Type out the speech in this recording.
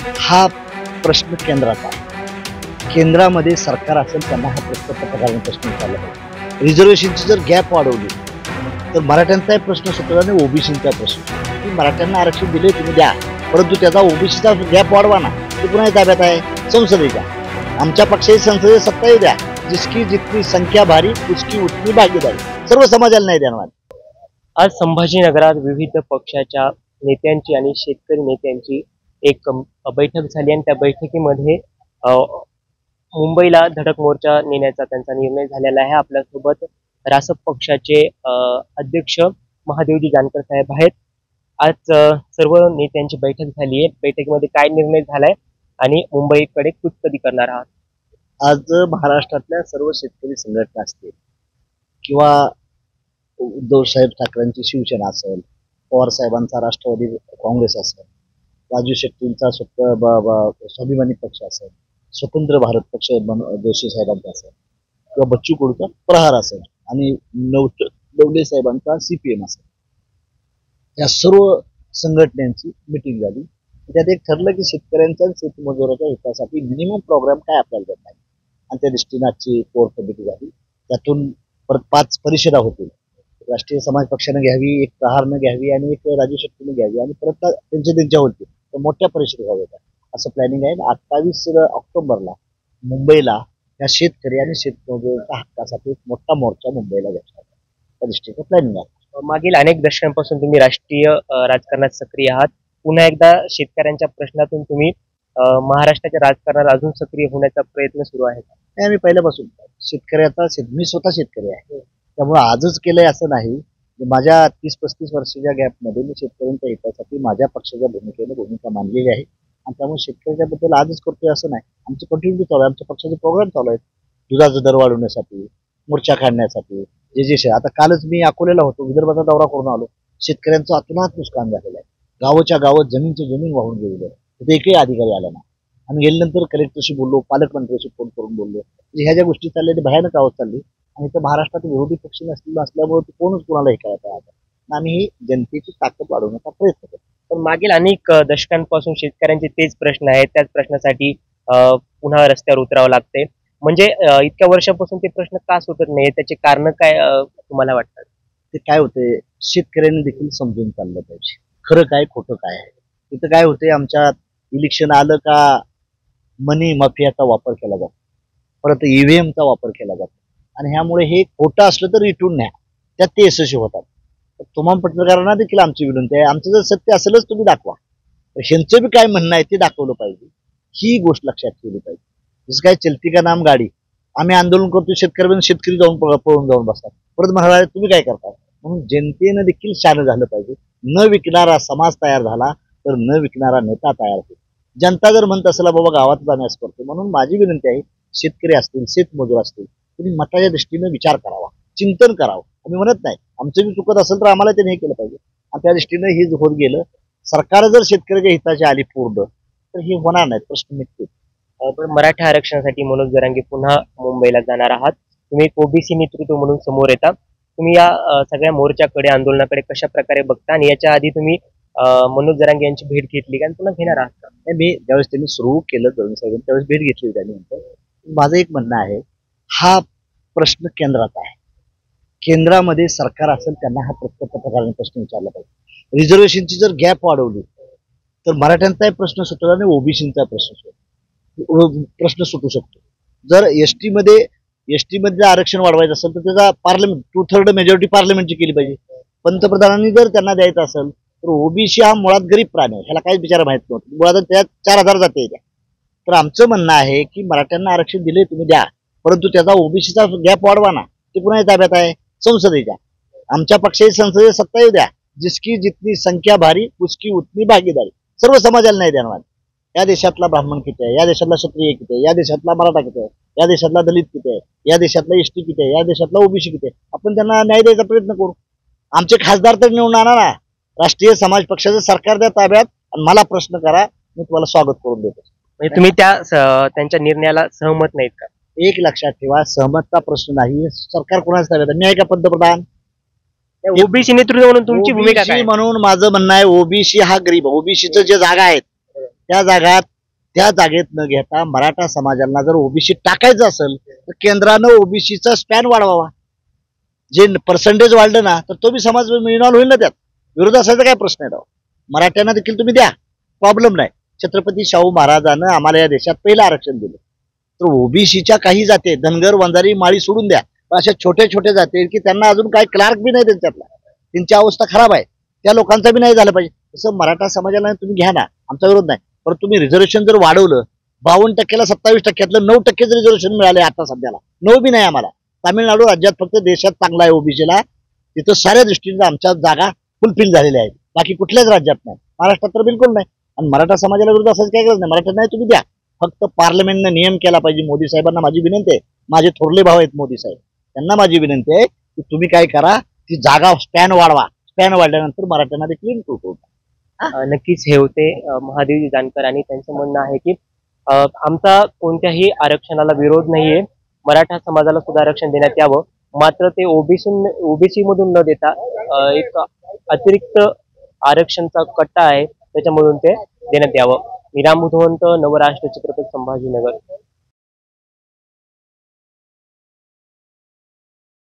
हा प्रश्न केंद्राचा आहे. केंद्रामध्ये सरकार असेल त्यांना हा प्रश्न पत्रकारांनी प्रश्न विचारला पाहिजे. रिझर्वेशनची जर गॅप वाढवली तर मराठ्यांचाही प्रश्न सुटला आणि ओबीसीचा प्रश्न सुटला. की मराठ्यांना आरक्षण दिले तुम्ही द्या, परंतु त्याचा ओबीसीचा गॅप वाढवा ना. ते पुन्हा ताब्यात आहे संसदेच्या. आमच्या पक्षाची संसदेत सत्ता येऊ द्या. जिसकी जितनी संख्या भारी उसकी उतनी भागीदारी. सर्व समाजाला नाही देणार. आज संभाजीनगरात विविध पक्षाच्या नेत्यांची आणि शेतकरी नेत्यांची एक बैठक झाली आणि त्या बैठकीमध्ये मुंबईला धडक मोर्चा नेण्याचा त्यांचा निर्णय झालेला आहे. आपल्यासोबत रासप पक्षाचे अध्यक्ष महादेवजी जानकर साहेब आहेत. आज सर्व नेत्यांची बैठक झाली आहे. बैठकीमध्ये काय निर्णय झालाय आणि मुंबईकडे कूच कधी करणार आहात? आज महाराष्ट्रातल्या सर्व शेतकरी संघटना असतील किंवा उद्धव साहेब ठाकरेंची शिवसेना असेल, पवार साहेबांचा राष्ट्रवादी काँग्रेस असेल, राजू शेट्टींचा स्वाभिमानी पक्ष असेल, स्वतंत्र भारत पक्ष जोशी साहेबांचा असेल किंवा बच्चू कडूचा प्रहार असेल आणि नवले साहेबांचा CPM असेल, या सर्व संघटनांची मिटिंग झाली. त्यात एक ठरलं की शेतकऱ्यांच्या आणि शेतमजुराच्या हितासाठी मिनिमम प्रोग्राम काय आपल्याला देत नाही आणि त्या दृष्टीने आजची कोर कमिटी झाली. त्यातून परत 5 परिषदा होतील. राष्ट्रीय समाज पक्षाने घ्यावी, एक प्रहारनं घ्यावी आणि एक राजू शेट्टीने घ्यावी आणि परत त्यांच्या होतील. तर मोठ्या परिषदेत व्हाव्या असं प्लॅनिंग आहे. 28 ऑक्टोबरला मुंबईला या शेतकरी आणि शेतमजुरांच्या हक्कासाठी एक मोठा मोर्चा मुंबईला घेतला त्या दृष्टीचं प्लॅनिंग आहे. मागील अनेक दशकांपासून तुम्ही राष्ट्रीय राजकारणात सक्रिय आहात. पुन्हा एकदा शेतकऱ्यांच्या प्रश्नातून तुम्ही महाराष्ट्राच्या राजकारणात अजून सक्रिय होण्याचा प्रयत्न सुरू आहे. मी पहिल्यापासून शेतकऱ्याचा मी स्वतः शेतकरी आहे. त्यामुळे आजच केलंय असं नाही. माझ्या 30-35 वर्षाच्या गॅपमध्ये मी शेतकऱ्यांच्या हितासाठी माझ्या पक्षाच्या भूमिका मांडलेली आहे आणि त्यामुळे शेतकऱ्याच्या बद्दल आजच करतोय असं नाही. आमचं कंटिन्यू चालू आहे. आमच्या पक्षाचे प्रोग्राम चालू आहेत. दुधाचा दर वाढवण्यासाठी, मोर्चा काढण्यासाठी जे आता कालच मी अकोल्याला होतो, विदर्भाचा दौरा करून आलो. शेतकऱ्यांचं अतोनात नुकसान झालेलं आहे. गावाच्या गावात जमीनची जमीन वाहून गेलेली आहे. तिथे एकही अधिकारी आला नाही. आणि गेल्यानंतर कलेक्टरशी बोललो, पालकमंत्र्यांशी फोन करून बोललो. म्हणजे ह्या ज्या गोष्टी चालल्या ते भयानक आवाज चालली आणि इथं महाराष्ट्रात विरोधी पक्ष असल्यामुळे कोणच कोणाला हे करायचं आहे. आम्ही ही जनतेची ताकद वाढवण्याचा प्रयत्न करतो. पण मागील अनेक दशकांपासून शेतकऱ्यांचे तेच प्रश्न आहेत. त्याच प्रश्नासाठी पुन्हा रस्त्यावर उतरावं लागते. म्हणजे इतक्या वर्षापासून ते प्रश्न का सुटत नाही, त्याचे कारण काय तुम्हाला वाटतात? ते काय होते, शेतकऱ्यांनी देखील समजून चाललं पाहिजे खरं काय खोटं काय आहे. तिथं काय होते, आमच्या इलेक्शन आलं का मनी माफियाचा वापर केला जातो, परत EVMचा वापर केला जातो आणि ह्यामुळे हे खोटं असलं तर इटून न्या, त्यात ते यशस्वी होतात. तुम्हा पत्रकारांना देखील आमची विनंती आहे, आमचं जर सत्य असेलच तुम्ही दाखवा. ह्यांचं बी काय म्हणणं आहे ते दाखवलं पाहिजे. ही गोष्ट लक्षात ठेवली पाहिजे. जसं काय चलती का नाम गाडी, आम्ही आंदोलन करतो, शेतकरी जाऊन पळून जाऊन बसतात, परत म्हणाला तुम्ही काय करता. म्हणून जनतेनं देखील शान झालं पाहिजे. न विकणारा समाज तयार झाला तर न विकणारा नेता तयार होईल. जनता जर म्हणत असेल बाबा गावात जाण्यास करतो, म्हणून माझी विनंती आहे, शेतकरी असतील, शेतमजूर असतील, तुम्ही मताच्या दृष्टीने विचार करावा, चिंतन करावं. आम्ही म्हणत नाही, आमचं बी चुकत असेल तर आम्हाला त्यांनी हे केलं पाहिजे आणि त्या दृष्टीने हे होत गेलं. सरकार जर शेतकऱ्याच्या हिताची आली पूर्ण तर हे होणार नाही, प्रश्न निघतील. पण मराठा आरक्षणासाठी मनोज जरांगे पुन्हा मुंबईला जाणार आहात. तुम्ही एक OBC नेतृत्व म्हणून समोर येता. तुम्ही या सगळ्या मोर्चाकडे, आंदोलनाकडे कशा प्रकारे बघता आणि याच्या आधी तुम्ही मनोज जरांगे यांची भेट घेतली का आणि पुन्हा घेणार आहात का? मी ज्यावेळेस त्यांनी सुरू केलं जरांगे साहेबांनी त्यावेळेस भेट घेतली त्यानंतर. माझं एक म्हणणं आहे, हा प्रश्न केंद्राचा आहे. केंद्रामध्ये सरकार असेल त्यांना हा पत्रकारांनी प्रश्न विचारला पाहिजे. रिझर्वेशनची जर गॅप वाढवली तर मराठ्यांचाही प्रश्न सुटला आणि ओबीसीचा प्रश्न सुटू शकतो. जर एसटी मध्ये आरक्षण वाढवायचं असेल तर त्याचा पार्लमेंट 2/3 मेजॉरिटी पार्लमेंटची केली पाहिजे. पंतप्रधानांनी जर त्यांना द्यायचं असेल तर ओबीसी हा मुळात गरीब प्राणी आहे, ह्याला काहीच बिचारा माहित नव्हतं. मुळात त्यात 4000 जाते द्या. तर आमचं म्हणणं आहे की मराठ्यांना आरक्षण दिले तुम्ही द्या, परंतु त्याचा ओबीसीचा गॅप वाढवा ना. ते पुन्हा ताब्यात आहे संसदेच्या. आमच्या पक्षाची संसदेत सत्ता येऊ द्या. जिसकी जितनी संख्या भारी उसकी उतनी भागीदारी. सर्व समाजाला नाही देणार. या देशातला ब्राह्मण किती आहे, या देशातला क्षत्रिय किती आहे, या देशातला मराठा किती आहे, या देशातला दलित किती आहे, या देशातला ST किती आहे, या देशातला OBC किती आहे. आपण त्यांना न्याय द्यायचा प्रयत्न करू. आमचे खासदार तर निवडून आणा ना. राष्ट्रीय समाज पक्षाचं सरकार द्या ताब्यात आणि मला प्रश्न करा, मी तुम्हाला स्वागत करून देतो. म्हणजे तुम्ही त्यांच्या निर्णयाला सहमत नाहीत का? एक लक्षात ठेवा, सहमतचा प्रश्न नाही. सरकार कोणाचं ताब्यात? मी आहे का पंतप्रधान? OBC नेतृत्व म्हणून तुमची भूमिका काय? म्हणून माझं म्हणणं आहे, OBC हा गरीब, OBCचं जे जागा आहेत त्या जागेत न घेता मराठा समाजाला जर ओबीसी टाकायचं असेल तर केंद्रानं ओबीसीचा स्पॅन वाढवावा. जे पर्सेंटेज वाढलं ना तर तो बी समाज इन्व्हॉल्व होईल ना त्यात. विरोध असायचा काय प्रश्न आहे राव. मराठ्यांना देखील तुम्ही द्या, प्रॉब्लेम नाही. छत्रपती शाहू महाराजांना आम्हाला या देशात पहिलं आरक्षण दिलं. तर ओबीसीच्या काही जाती धनगर वंजारी माळी सोडून द्या, अशा छोटे छोटे जाती की त्यांना अजून काही क्लार्क बी नाही त्यांच्यातला, त्यांची अवस्था खराब आहे, त्या लोकांचा बी नाही झालं पाहिजे. तसं मराठा समाजाला तुम्ही घ्या ना, आमचा विरोध नाही. परंतु तुम्ही रिझर्वेशन जर वाढवलं 52%ला 27%तलं 9%च रिझर्वेशन मिळाले आता सध्याला, 9 बी नाही आम्हाला. तामिळनाडू राज्यात फक्त देशात चांगला आहे ओबीसीला, तिथं साऱ्या दृष्टीने आमच्या जागा फुलफिल झालेल्या आहेत, बाकी कुठल्याच राज्यात नाही. महाराष्ट्रात तर बिलकुल नाही. आणि मराठा समाजाला विरोध असायची काही गरज नाही. मराठा नाही तुम्ही द्या, फक्त पार्लमेंटने नियम केला पाहिजे. मोदी साहेबांना माझी विनंती आहे, माझे थोरले भाऊ आहेत मोदी साहेब, त्यांना माझी विनंती आहे की तुम्ही काय करा, ती जागा स्पॅन वाढवा. स्पॅन वाढल्यानंतर मराठ्यांना देखील इन्क्लूड करू. नक्कीच हे होते महादेवजी जानकर आणि त्यांचं म्हणणं आहे की आमचा कोणत्याही आरक्षणाला विरोध नाहीये, मराठा समाजाला सुद्धा आरक्षण देण्यात यावं, मात्र ते ओबीसी मधून न देता एक अतिरिक्त आरक्षणचा कट्टा आहे त्याच्यामधून ते देण्यात यावं. मी राम बुधवंत, नवराष्ट्र, छत्रपती संभाजीनगर.